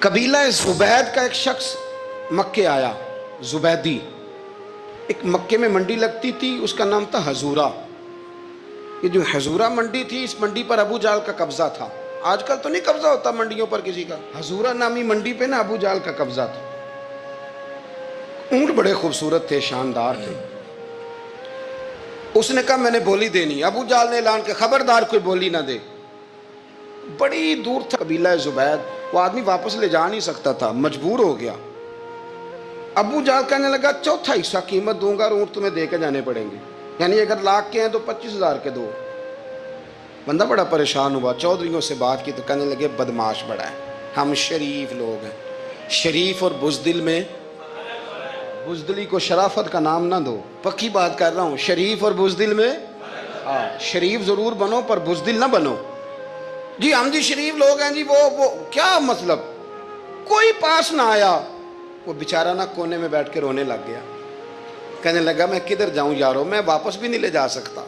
قبیلہ زبید کا ایک شخص مکے آیا، زبیدی۔ ایک مکے میں منڈی لگتی تھی، اس کا نام تھا حضورہ۔ یہ جو حضورہ منڈی تھی، اس منڈی پر ابو جہل کا قبضہ تھا۔ آج کل تو نہیں قبضہ ہوتا منڈیوں پر کسی کا، حضورہ نامی منڈی پہ نا ابو جہل کا قبضہ تھا۔ اونٹ بڑے خوبصورت تھے، شاندار تھے۔ اس نے کہا میں نے بولی دینی۔ ابو جہل نے اعلان کیا خبردار کوئی بولی نہ دے۔ بڑی دور تھا قبیلہ زبید، وہ آدمی واپس لے جا نہیں سکتا تھا، مجبور ہو گیا۔ ابو جہل کہنے لگا چوتھا حصہ قیمت دوں گا اور اونٹ تمہیں دے کے جانے پڑیں گے، یعنی اگر لاکھ کے ہیں تو 25,000 کے دو۔ بندہ بڑا پریشان ہوا، چودھریوں سے بات کی تو کہنے لگے بدماش بڑا ہے، ہم شریف لوگ ہیں، شریف اور بزدل میں، بزدلی کو شرافت کا نام نہ دو، پکی بات کر رہا ہوں، شریف اور بزدل میں شریف ضرور بنو پر بزدل نہ بنو۔ جی ہم جی شریف لوگ ہیں جی، وہ کیا مطلب؟ کوئی پاس نہ آیا، وہ بیچارہ نہ کونے میں بیٹھ کے رونے لگ گیا، کہنے لگا میں کدھر جاؤں یارو، میں واپس بھی نہیں لے جا سکتا،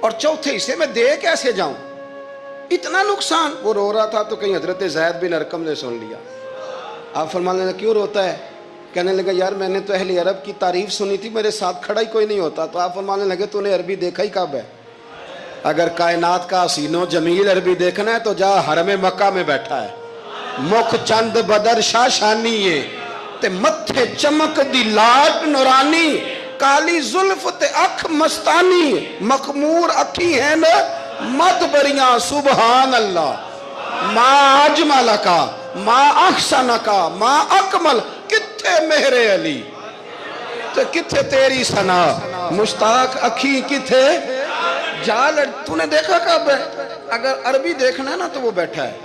اور چوتھے حصے میں دے کیسے جاؤں، اتنا نقصان۔ وہ رو رہا تھا تو کہیں حضرت زید بن ارقم نے سن لیا۔ آپ فرمانے لگے کیوں روتا ہے؟ کہنے لگا یار میں نے تو اہل عرب کی تعریف سنی تھی، میرے ساتھ کھڑا ہی کوئی نہیں ہوتا۔ تو آپ فرمانے لگے تو نے عربی دیکھا ہی کب ہے؟ اگر کائنات کا حسین و جمیل عربی دیکھنا ہے تو جا حرم مکہ میں بیٹھا ہے، مکھ چند بدر شاہ شانی ہے تے متھے چمک دی لاٹ نورانی، کالی زلف تے اکھ مستانی، مخمور اکھی ہیں نا مد بریاں سبحان اللہ، ما اجمل کا ما احسن کا ما اکمل، کتھے مہر علی تے کتھے تیری ثنا، مشتاق اکھی کتھے جال۔ تو نے دیکھا کب ہے؟ اگر عربی دیکھنا ہے نا تو وہ بیٹھا ہے،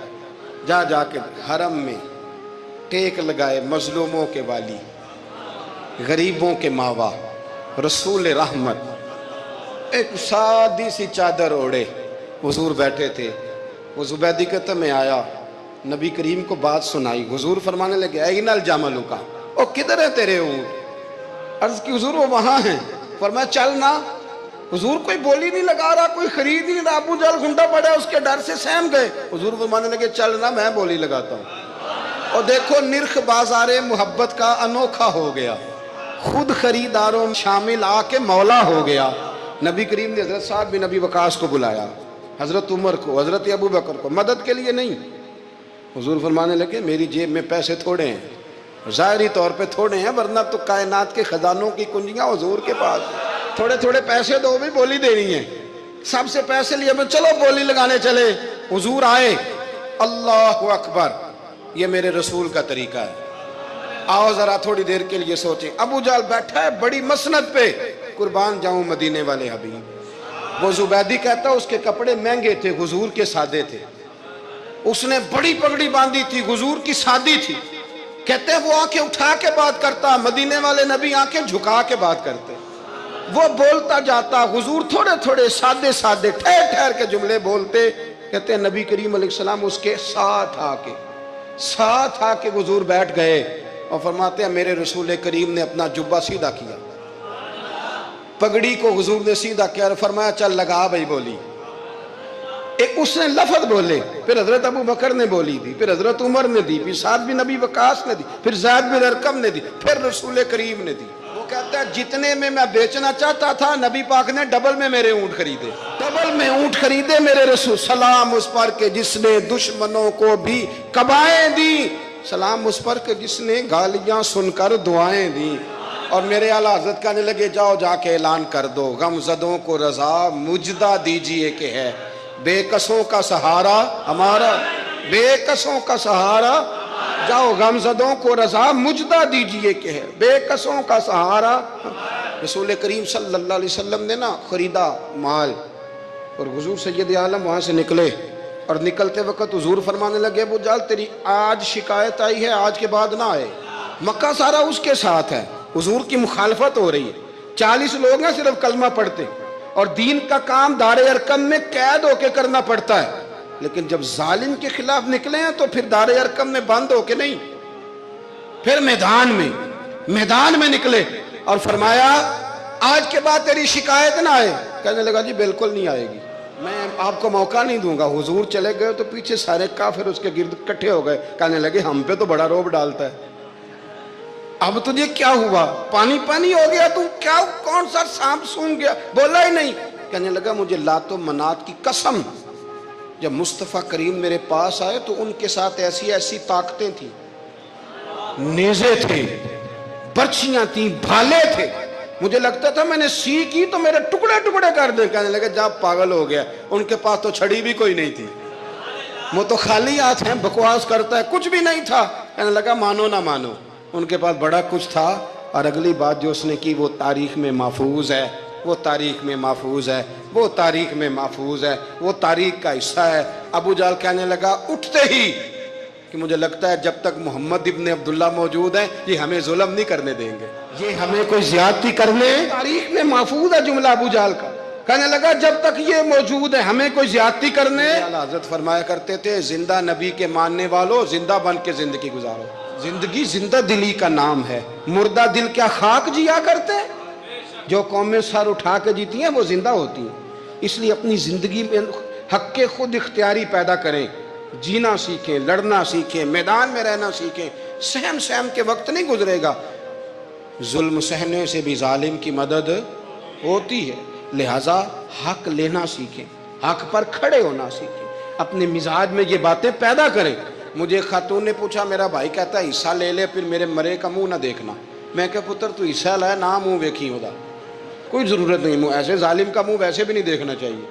جا جا کے حرم میں ٹیک لگائے، مظلوموں کے والی، غریبوں کے ماوا، رسول رحمت، ایک سادی سی چادر اوڑے حضور بیٹھے تھے۔ وہ زبیدی کہتا میں آیا، نبی کریم کو بات سنائی، حضور فرمانے لگے این الجمل کا، او کدھر ہے تیرے اونٹ؟ عرض کی حضور وہ وہاں ہیں۔ فرمایا چل نہ۔ حضور کوئی بولی نہیں لگا رہا، کوئی خرید نہیں رہا، ابو جہل گھنٹا پڑا اس کے ڈر سے سہم گئے۔ حضور فرمانے لگے چل نہ، میں بولی لگاتا ہوں۔ اور دیکھو نرخ بازار محبت کا انوکھا ہو گیا، خود خریداروں شامل آ کے مولا ہو گیا۔ نبی کریم نے حضرت سعد بن ابی وقاص کو بلایا، حضرت عمر کو، حضرت ابو بکر کو، مدد کے لیے نہیں۔ حضور فرمانے لگے میری جیب میں پیسے تھوڑے ہیں، ظاہری طور پہ تھوڑے ہیں، ورنہ تو کائنات کے خزانوں کی کنجیاں حضور کے پاس، تھوڑے تھوڑے پیسے دو بھی بولی دینی ہے۔ سب سے پیسے لیے چلو بولی لگانے چلے۔ حضور آئے، اللہ اکبر، یہ میرے رسول کا طریقہ ہے، آؤ ذرا تھوڑی دیر کے لیے سوچیں۔ ابو جہل بیٹھا ہے بڑی مسند پہ، قربان جاؤں مدینے والے حبیب۔ وہ زبیدی کہتا اس کے کپڑے مہنگے تھے، حضور کے سادے تھے، اس نے بڑی پگڑی باندھی تھی، حضور کی سادی تھی۔ کہتے ہیں وہ آنکھیں اٹھا کے بات کرتا، مدینے والے نبی آنکھیں جھکا کے بات کرتے۔ وہ بولتا جاتا، حضور تھوڑے تھوڑے سادے سادے ٹھہر ٹھہر کے جملے بولتے۔ کہتے ہیں نبی کریم علیہ السلام اس کے ساتھ آ کے حضور بیٹھ گئے اور فرماتے ہیں میرے رسول کریم نے اپنا جبہ سیدھا کیا، پگڑی کو حضور نے سیدھا کیا اور فرمایا چل لگا بھائی بولی۔ ایک اس نے لفظ بولے، پھر حضرت ابو بکر نے بولی دی، پھر حضرت عمر نے دی، پھر سعد بن ابی وقاص نے دی، پھر زید بن ارقم نے دی، پھر رسول کریم نے دی۔ وہ کہتا ہے جتنے میں بیچنا چاہتا تھا نبی پاک نے ڈبل میں میرے اونٹ خریدے، ڈبل میں اونٹ خریدے میرے رسول۔ سلام اس پر کہ جس نے دشمنوں کو بھی قبائیں دی، سلام اس پر کہ جس نے گالیاں سن کر دعائیں دی۔ اور میرے اعلیٰ حضرت کہنے لگے جاؤ جا کے اعلان کر دو، غم زدوں کو رضا مجدہ دیجئے کہ ہے بے کسوں کا سہارا ہمارا، بے کسوں کا سہارا، جاؤ غم زدوں کو رضا مجدہ دیجئے کہ ہے بے کسوں کا سہارا۔ رسول کریم صلی اللہ علیہ وسلم نے نا خریدا مال، اور حضور سید عالم وہاں سے نکلے، اور نکلتے وقت حضور فرمانے لگے ابو جہل تیری آج شکایت آئی ہے، آج کے بعد نہ آئے، مکہ سارا اس کے ساتھ ہے، حضور کی مخالفت ہو رہی ہے، 40 لوگ ہیں صرف کلمہ پڑھتے، اور دین کا کام دار ارقم میں قید ہو کے کرنا پڑتا ہے، لیکن جب ظالم کے خلاف نکلے ہیں تو پھر دار ارقم میں بند ہو کے نہیں، پھر میدان میں نکلے اور فرمایا آج کے بعد تیری شکایت نہ آئے۔ کہنے لگا جی بالکل نہیں آئے گی، آپ کو موقع نہیں دوں گا. حضور چلے گئے تو پیچھے سارے کافر اس کے گرد اکٹھے ہو گئے, کہنے لگے ہم پہ تو بڑا روب ڈالتا ہے, اب تجھے کیا ہوا, پانی پانی ہو گیا, تو کیا کون سا سانپ سونگ گیا, بولا ہی نہیں. کہنے لگا مجھے لات و منات کی قسم, جب مصطفیٰ کریم میرے پاس آئے تو ان کے ساتھ ایسی ایسی طاقتیں تھیں, نیزے تھے, برچیاں تھیں, بھالے تھے, مجھے لگتا تھا میں نے سی کی تو میرے ٹکڑے ٹکڑے کر دیں. کہنے لگے جا پاگل ہو گیا, ان کے پاس تو چھڑی بھی کوئی نہیں تھی, وہ تو خالی ہاتھ ہیں, بکواس کرتا ہے, کچھ بھی نہیں تھا. کہنے لگا مانو نہ مانو, ان کے پاس بڑا کچھ تھا. اور اگلی بات جو اس نے کی وہ تاریخ میں محفوظ ہے, وہ تاریخ میں محفوظ ہے, وہ تاریخ میں محفوظ ہے, وہ تاریخ کا حصہ ہے. ابو جہل کہنے لگا اٹھتے ہی کہ مجھے لگتا ہے جب تک محمد ابن عبداللہ موجود ہیں یہ ہمیں ظلم نہیں کرنے دیں گے, یہ ہمیں کوئی زیادتی کرنے, تاریخ میں محفوظ ہے جملہ ابو جہل کا. کہنے لگا جب تک یہ موجود ہے ہمیں کوئی زیادتی کرنے. حضرت فرمایا کرتے تھے زندہ نبی کے ماننے والوں زندہ بن کے زندگی گزارو. زندگی زندہ دلی کا نام ہے, مردہ دل کیا خاک جیا کرتے. جو قومیں سر اٹھا کے جیتی ہیں وہ زندہ ہوتی ہیں. اس لیے اپنی زندگی میں حق کے خود اختیاری پیدا کریں, جینا سیکھیں, لڑنا سیکھیں, میدان میں رہنا سیکھیں. سہم سہم کے وقت نہیں گزرے گا, ظلم سہنے سے بھی ظالم کی مدد ہوتی ہے. لہٰذا حق لینا سیکھیں, حق پر کھڑے ہونا سیکھیں, اپنے مزاج میں یہ باتیں پیدا کریں. مجھے خاتون نے پوچھا, میرا بھائی کہتا ہے حصہ لے لے پھر میرے مرے کا منہ نہ دیکھنا. میں کہا پتر تو حصہ لائے نہ منہ ویکھی ہوتا, کوئی ضرورت نہیں, منہ ایسے ظالم کا منہ ویسے بھی نہیں دیکھنا چاہیے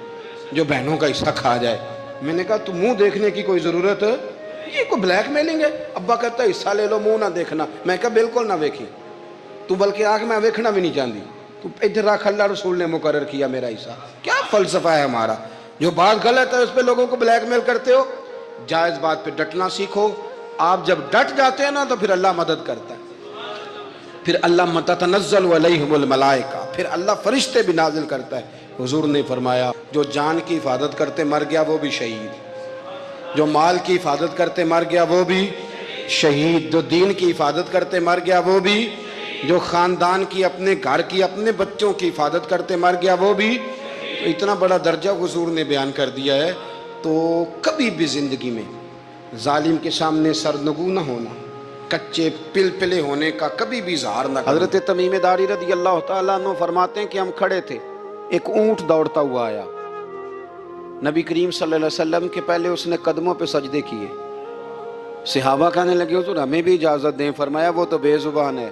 جو بہنوں کا حصہ کھا جائے. میں نے کہا تو منہ دیکھنے کی کوئی ضرورت, یہ کوئی بلیک میلنگ ہے. ابا کہتا ہے حصہ لے لو منہ نہ دیکھنا. میں کہا بالکل نہ ویکھی, تو بلکہ آنکھ میں ویکھنا بھی نہیں چاہتی, تو ادھر رکھ, اللہ رسول نے مقرر کیا میرا حصہ. کیا فلسفہ ہے ہمارا, جو بات غلط ہے اس پہ لوگوں کو بلیک میل کرتے ہو. جائز بات پہ ڈٹنا سیکھو. آپ جب ڈٹ جاتے ہیں نا تو پھر اللہ مدد کرتا ہے, پھر اللہ تتنزل علیہم الملائکہ, پھر اللہ فرشتے بھی نازل کرتا ہے. حضور نے فرمایا جو جان کی حفاظت کرتے مر گیا وہ بھی شہید, جو مال کی حفاظت کرتے مر گیا وہ بھی شہید, جو دین کی حفاظت کرتے مر گیا وہ بھی, جو خاندان کی, اپنے گھر کی, اپنے بچوں کی حفاظت کرتے مر گیا وہ بھی. اتنا بڑا درجہ حضور نے بیان کر دیا ہے. تو کبھی بھی زندگی میں ظالم کے سامنے سرنگو نہ ہونا, کچے پلپلے ہونے کا کبھی بھی اظہار نہ کرنا. حضرت تمیم داری رضی اللہ تعالیٰ عنہ فرماتے ہیں کہ ہم کھڑے تھے, ایک اونٹ دوڑتا ہوا آیا, نبی کریم صلی اللہ علیہ وسلم کے پہلے اس نے قدموں پہ سجدے کیے. صحابہ کہنے لگے حضور ہمیں بھی اجازت دیں. فرمایا وہ تو بے زبان ہے,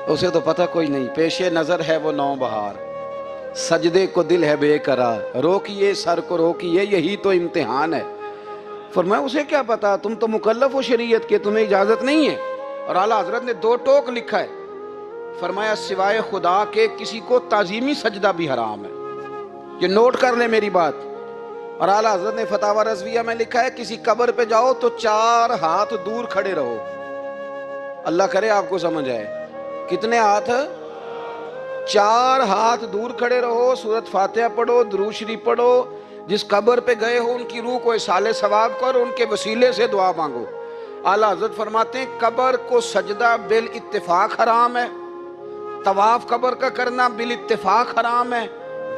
اسے تو پتہ کوئی نہیں, پیش نظر ہے وہ نو بہار, سجدے کو دل ہے بے قرار, روکیے سر کو روکیے یہی تو امتحان ہے. فرمایا اسے کیا پتا, تم تو مکلف ہو شریعت کے, تمہیں اجازت نہیں ہے. اور اعلیٰ حضرت نے 2 ٹوک لکھا ہے, فرمایا سوائے خدا کے کسی کو تعظیمی سجدہ بھی حرام ہے. یہ نوٹ کر لیں میری بات. اور اعلیٰ حضرت نے فتاوی رضویہ میں لکھا ہے کسی قبر پہ جاؤ تو 4 ہاتھ دور کھڑے رہو. اللہ کرے آپ کو سمجھ آئے, کتنے ہاتھ, 4 ہاتھ دور کھڑے رہو, سورۃ فاتحہ پڑھو, درود شریف پڑھو, جس قبر پہ گئے ہو ان کی روح کو اصال ثواب کرو, ان کے وسیلے سے دعا مانگو. اعلیٰ حضرت فرماتے ہیں قبر کو سجدہ بالاتفاق حرام ہے, طواف قبر کا کرنا بالاتفاق حرام ہے.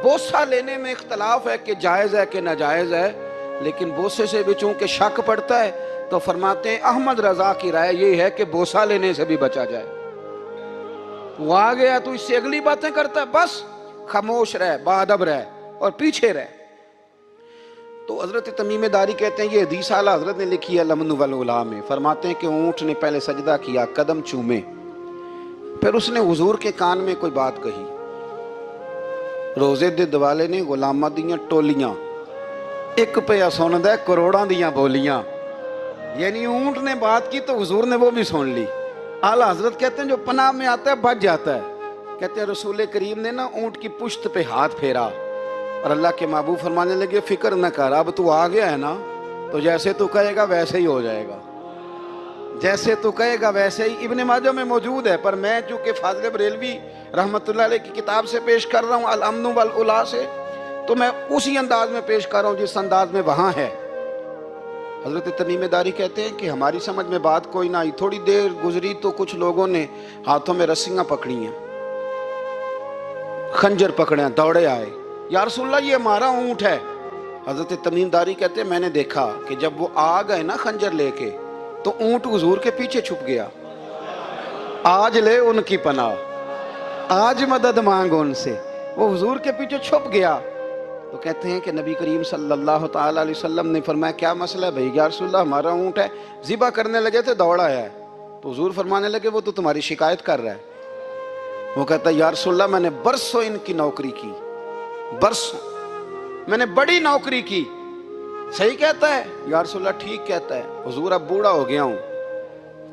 بوسہ لینے میں اختلاف ہے کہ جائز ہے کہ ناجائز ہے, لیکن بوسے سے بھی چونکہ شک پڑتا ہے تو فرماتے ہیں احمد رضا کی رائے یہ ہے کہ بوسہ لینے سے بھی بچا جائے. وہ آ گیا تو اس سے اگلی باتیں کرتا ہے, بس خاموش رہ, باادب رہ اور پیچھے رہ. تو حضرت تمیم داری کہتے ہیں یہ حدیث اعلیٰ حضرت نے لکھی ہے لمن والعلا میں. فرماتے ہیں کہ اونٹ نے پہلے سجدہ کیا, قدم چومے, پھر اس نے حضور کے کان میں کوئی بات کہی. روزے دے دوالے نے غلامہ دیاں ٹولیاں, ایک پیا سن دے کروڑاں دیاں بولیاں. یعنی اونٹ نے بات کی تو حضور نے وہ بھی سن لی. اعلیٰ حضرت کہتے ہیں جو پناہ میں آتا ہے بچ جاتا ہے. کہتے ہیں رسول کریم نے نا اونٹ کی پشت پہ ہاتھ پھیرا اور اللہ کے محبوب فرمانے لگے فکر نہ کر, اب تو آ گیا ہے نا تو جیسے تو کہے گا ویسے ہی ہو جائے گا, جیسے تو کہے گا ویسے ہی. ابن ماجہ میں موجود ہے, پر میں چونکہ فاضل بریلوی رحمۃ اللہ علیہ کی کتاب سے پیش کر رہا ہوں الامن والعلا سے, تو میں اسی انداز میں پیش کر رہا ہوں جس انداز میں وہاں ہے. حضرت تمیم داری کہتے ہیں کہ ہماری سمجھ میں بات کوئی نہ آئی. تھوڑی دیر گزری تو کچھ لوگوں نے ہاتھوں میں رسیاں پکڑی ہیں, خنجر پکڑے ہیں, دوڑے آئے, یا رسول اللہ یہ ہمارا اونٹ ہے. حضرت تمیم داری کہتے ہیں میں نے دیکھا کہ جب وہ آ گئے نا خنجر لے کے تو اونٹ حضور کے پیچھے چھپ گیا. آج لے ان کی پناہ، آج مدد مانگ ان سے. وہ حضور کے پیچھے چھپ گیا. تو کہتے ہیں کہ نبی کریم صلی اللہ تعالیٰ علیہ وسلم نے فرمایا کیا مسئلہ ہے بھائی؟ یا رسول اللہ ہمارا اونٹ ہے. ذبح کرنے لگے تھے دوڑ آیا ہے. تو حضور فرمانے لگے وہ تو تمہاری شکایت کر رہا ہے. وہ کہتا ہے یا رسول اللہ میں نے برسوں ان کی نوکری کی، برسوں میں نے بڑی نوکری کی. صحیح کہتا ہے یا رسول اللہ؟ ٹھیک کہتا ہے. حضور اب بوڑھا ہو گیا ہوں،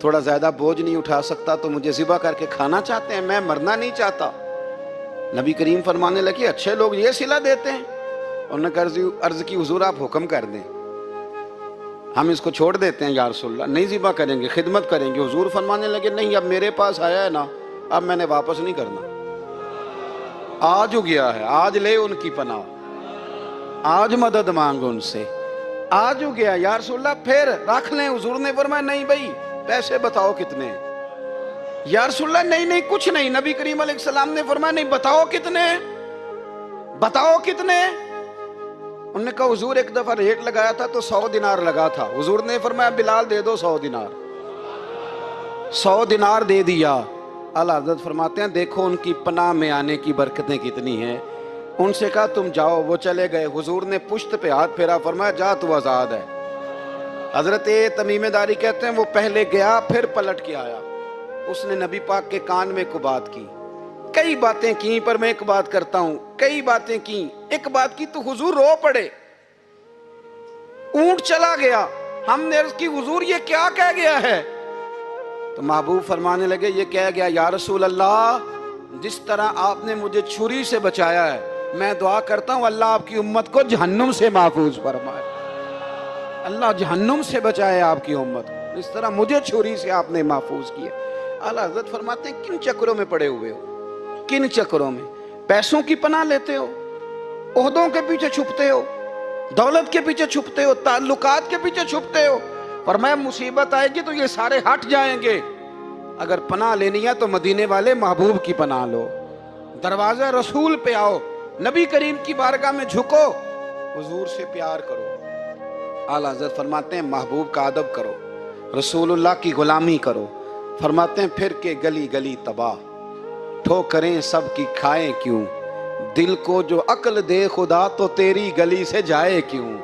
تھوڑا زیادہ بوجھ نہیں اٹھا سکتا، تو مجھے ذبح کر کے کھانا چاہتے ہیں، میں مرنا نہیں چاہتا. نبی کریم فرمانے لگے اچھے لوگ یہ صلہ دیتے ہیں. انہوں نے عرض کی حضور آپ حکم کر دیں، ہم اس کو چھوڑ دیتے ہیں یا رسول اللہ، نہیں ذبح کریں گے، خدمت کریں گے. حضور فرمانے لگے نہیں، اب میرے پاس آیا ہے نا، اب میں نے واپس نہیں کرنا. آج ہو گیا ہے، آج لے ان کی پناہ، آج مدد مانگ ان سے. آج ہو گیا یا رسول اللہ پھر رکھ لیں. حضور نے فرمایا نہیں بھائی پیسے بتاؤ کتنے ہیں. یا رسول اللہ نہیں نہیں کچھ نہیں. نبی کریم علیہ السلام نے فرمایا نہیں بتاؤ کتنے، بتاؤ کتنے. انہوں نے کہا حضور ایک دفعہ ریٹ لگایا تھا تو 100 دینار لگا تھا. حضور نے فرمایا بلال دے دو 100 دینار. 100 دینار دے دیا. اعلیٰ حضرت فرماتے ہیں دیکھو ان کی پناہ میں آنے کی برکتیں کتنی ہیں. ان سے کہا تم جاؤ، وہ چلے گئے. حضور نے پشت پہ ہاتھ پھیرا، فرمایا جا تو آزاد ہے. حضرت تمیم داری کہتے ہیں وہ پہلے گیا پھر پلٹ کے آیا. اس نے نبی پاک کے کان میں کو بات کی، کئی باتیں کی، پر میں ایک بات کرتا ہوں، کئی باتیں کی، ایک بات کی تو حضور رو پڑے. اونٹ چلا گیا. ہم نے عرض کی حضور یہ کیا کہہ گیا ہے؟ تو محبوب فرمانے لگے یہ کہہ گیا یا رسول اللہ جس طرح آپ نے مجھے چھری سے بچایا ہے، میں دعا کرتا ہوں اللہ آپ کی امت کو جہنم سے محفوظ فرمائے. اللہ جہنم سے بچائے آپ کی امت کو، اس طرح مجھے چھری سے آپ نے محفوظ کیا. اعلیٰ حضرت فرماتے ہیں کن چکروں میں پڑے ہوئے ہو، کن چکروں میں؟ پیسوں کی پناہ لیتے ہو، عہدوں کے پیچھے چھپتے ہو، دولت کے پیچھے چھپتے ہو، تعلقات کے پیچھے چھپتے ہو. فرمایا مصیبت آئے گی تو یہ سارے ہٹ جائیں گے. اگر پناہ لینی ہے تو مدینے والے محبوب کی پناہ لو، دروازہ رسول پہ آؤ، نبی کریم کی بارگاہ میں جھکو، حضور سے پیار کرو. اعلیٰ حضرت فرماتے ہیں محبوب کا ادب کرو، رسول اللہ کی غلامی کرو. فرماتے ہیں پھر کے گلی گلی تباہ، ٹھوکریں سب کی کھائیں کیوں، دل کو جو عقل دے خدا تو تیری گلی سے جائے کیوں.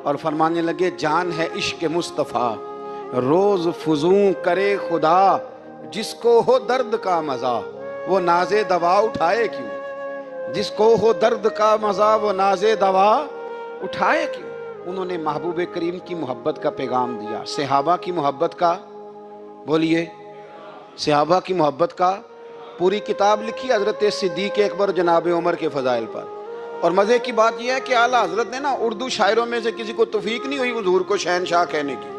اور فرمانے لگے جان ہے عشق مصطفیٰ، روز فزوں کرے خدا، جس کو ہو درد کا مزہ وہ ناز دوا اٹھائے کیوں. جس کو ہو درد کا مزہ وہ ناز دوا اٹھائے کیوں. انہوں نے محبوب کریم کی محبت کا پیغام دیا، صحابہ کی محبت کا، بولیے صحابہ کی محبت کا. پوری کتاب لکھی حضرت صدیق اکبر جناب عمر کے فضائل پر. اور مزے کی بات یہ ہے کہ اعلیٰ حضرت نے نا اردو شاعروں میں سے کسی کو توفیق نہیں ہوئی حضور کو شہنشاہ کہنے کی.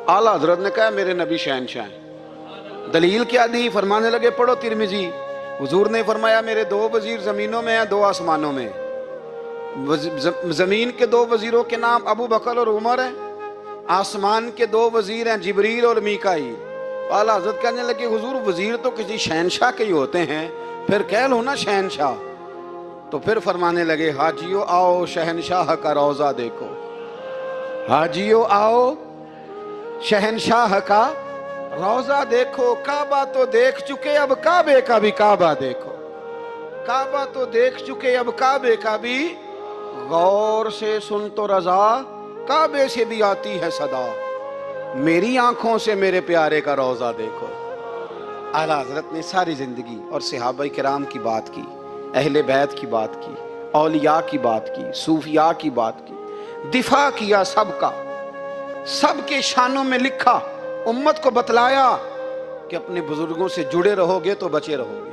اعلیٰ حضرت نے کہا میرے نبی شہنشاہ ہیں. دلیل کیا دی؟ فرمانے لگے پڑھو ترمذی. حضور نے فرمایا میرے 2 وزیر زمینوں میں ہیں، 2 آسمانوں میں. زمین کے 2 وزیروں کے نام ابو بکر اور عمر ہیں، آسمان کے 2 وزیر ہیں جبریل اور میکائیل. اعلیٰ حضرت کہنے لگے حضور وزیر تو کسی شہنشاہ کے ہی ہوتے ہیں، پھر کہہ لو نا شہنشاہ. تو پھر فرمانے لگے حاجیو آؤ شہنشاہ کا روضہ دیکھو، حاجیو آؤ شہنشاہ کا روضہ دیکھو. کعبہ تو دیکھ چکے اب کعبے کا بھی کعبہ دیکھو، کعبہ تو دیکھ چکے اب کعبے کا بھی، غور سے سن تو رضا کعبے سے بھی آتی ہے صدا، میری آنکھوں سے میرے پیارے کا روضہ دیکھو. اعلیٰ حضرت نے ساری زندگی اور صحابہ کرام کی بات کی، اہل بیت کی بات کی، اولیاء کی بات کی، صوفیاء کی بات کی، دفاع کیا سب کا، سب کے شانوں میں لکھا، امت کو بتلایا کہ اپنے بزرگوں سے جڑے رہو گے تو بچے رہو گے.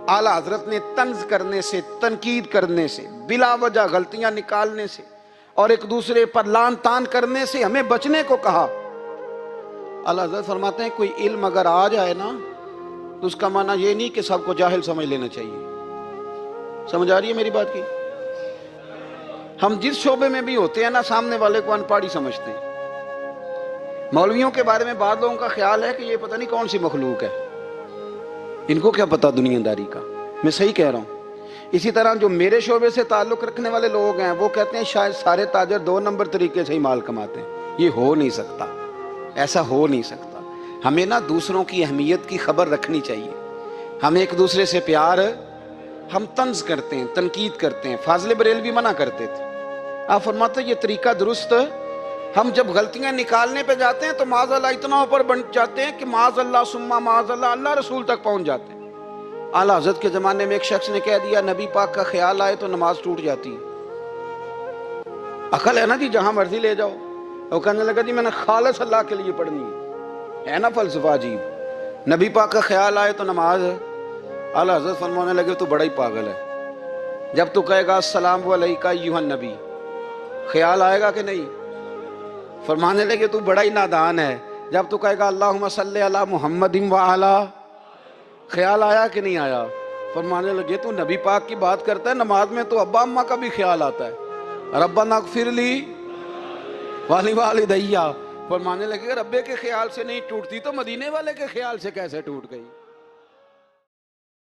اعلیٰ حضرت نے طنز کرنے سے، تنقید کرنے سے، بلا وجہ غلطیاں نکالنے سے اور ایک دوسرے پر لان تان کرنے سے ہمیں بچنے کو کہا. اعلیٰ حضرت فرماتے ہیں کوئی علم اگر آ جائے نا تو اس کا معنی یہ نہیں کہ سب کو جاہل سمجھ لینا چاہیے. سمجھ آ رہی ہے میری بات کی؟ ہم جس شعبے میں بھی ہوتے ہیں نا سامنے والے کو ان پڑھ ہی سمجھتے ہیں. مولویوں کے بارے میں بعض لوگوں کا خیال ہے کہ یہ پتہ نہیں کون سی مخلوق ہے، ان کو کیا پتا دنیا داری کا. میں صحیح کہہ رہا ہوں. اسی طرح جو میرے شعبے سے تعلق رکھنے والے لوگ ہیں وہ کہتے ہیں شاید سارے تاجر 2 نمبر طریقے سے ہی مال کماتے ہیں. یہ ہو نہیں سکتا، ایسا ہو نہیں سکتا. ہمیں نا دوسروں کی اہمیت کی خبر رکھنی چاہیے. ہم ایک دوسرے سے پیار، ہم طنز کرتے ہیں، تنقید کرتے ہیں. فاضل بریلوی منع کرتے تھے. آپ فرماتے یہ طریقہ درست. ہم جب غلطیاں نکالنے پہ جاتے ہیں تو معاذ اللہ اتنا اوپر بن جاتے ہیں کہ معاذ اللہ ثم معاذ اللہ اللہ رسول تک پہنچ جاتے ہیں. اعلیٰ حضرت کے زمانے میں ایک شخص نے کہہ دیا نبی پاک کا خیال آئے تو نماز ٹوٹ جاتی ہے. عقل ہے نا جی، جہاں مرضی لے جاؤ. وہ کہنے لگا جی میں نے خالص اللہ کے لیے پڑھنی ہے نا فلسفہ عجیب. نبی پاک کا خیال آئے تو نماز. اعلیٰ حضرت فرمانے لگے تو بڑا ہی پاگل ہے. جب تو کہے گا السلام علیکہ ایھا النبی، خیال آئے گا کہ نہیں؟ فرمانے لگے تو بڑا ہی نادان ہے. جب تو کہے گا اللہم صلی علی محمد وعلی، خیال آیا کہ نہیں آیا؟ فرمانے لگے تو نبی پاک کی بات کرتا ہے، نماز میں تو ابا اماں کا بھی خیال آتا ہے. ربنا اغفر لی ولوالدیّ. فرمانے لگے ربے کے خیال سے نہیں ٹوٹتی تو مدینے والے کے خیال سے کیسے ٹوٹ گئی؟